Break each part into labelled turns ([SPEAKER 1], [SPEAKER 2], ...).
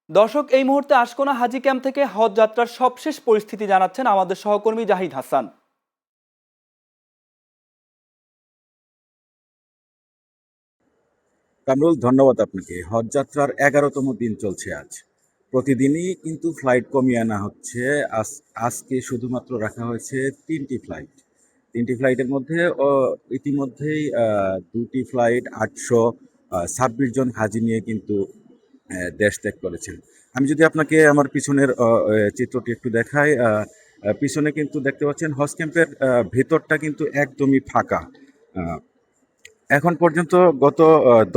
[SPEAKER 1] দর্শক, এই মুহূর্তে আশকোনা হাজি ক্যাম্প থেকে হজ যাত্রার সবশেষ পরিস্থিতি জানাচ্ছেন আমাদের সহকর্মী জাহিদ হাসান।
[SPEAKER 2] কামরুল, ধন্যবাদ আপনাকে। হজ যাত্রার 11তম দিন চলছে আজ। প্রতিদিনই কিন্তু ফ্লাইট কমিয়ে আনা হচ্ছে। আজকে শুধুমাত্র রাখা হয়েছে 3টি ফ্লাইট। 3টি ফ্লাইটের মধ্যে ইতিমধ্যেই 2টি ফ্লাইট 826 জন হাজি নিয়ে কিন্তু দেশ ত্যাগ করেছেন। আমি যদি আপনাকে আমার পিছনের চিত্রটি একটু দেখাই, পিছনে কিন্তু দেখতে পাচ্ছেন হজ ক্যাম্পের ভেতরটা কিন্তু একদমই ফাঁকা। এখন পর্যন্ত গত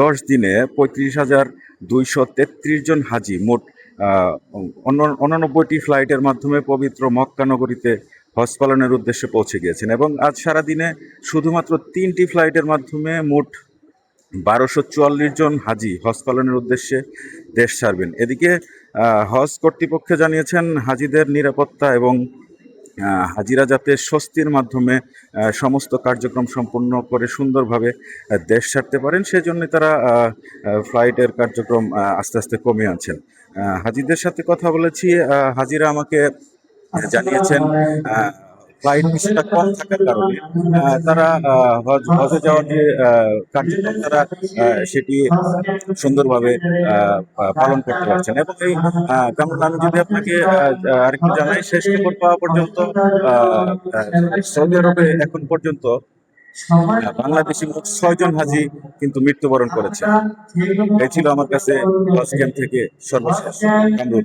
[SPEAKER 2] 10 দিনে 35,233 জন হাজি মোট 89টি ফ্লাইটের মাধ্যমে পবিত্র মক্কা নগরীতে হজ পালনের উদ্দেশ্যে পৌঁছে গিয়েছেন এবং আজ সারাদিনে শুধুমাত্র 3টি ফ্লাইটের মাধ্যমে মোট 1244 জন হাজি হজ পালনের উদ্দেশ্যে দেশ ছাড়বেন। এদিকে হজ কর্তৃপক্ষ জানিয়েছেন হাজিদের নিরাপত্তা এবং হাজিরা যাতে স্বস্তির মাধ্যমে সমস্ত কার্যক্রম সম্পন্ন করে সুন্দরভাবে দেশ ছাড়তে পারেন, সেজন্য তারা ফ্লাইটের কার্যক্রম আস্তে আস্তে কমিয়ে আনছেন। হাজিদের সাথে কথা বলেছি, হাজিরা আমাকে জানিয়েছেন ফ্লাইট কিছুটা কম থাকার কারণে তারা হজে যাওয়ার যে কার্যক্রম তারা সেটি সুন্দরভাবে পালন করতে পারছেন। এবং এই কারণ আমি যদি আপনাকে আরেকটু জানাই, শেষ খবর পাওয়া পর্যন্ত সৌদি আরবে এখন পর্যন্ত বাংলাদেশি মোট 6 জন হাজি কিন্তু মৃত্যুবরণ করেছে। এই ছিল আমার কাছে হজ ক্যাম্প থেকে সর্বশেষ। কামরুল।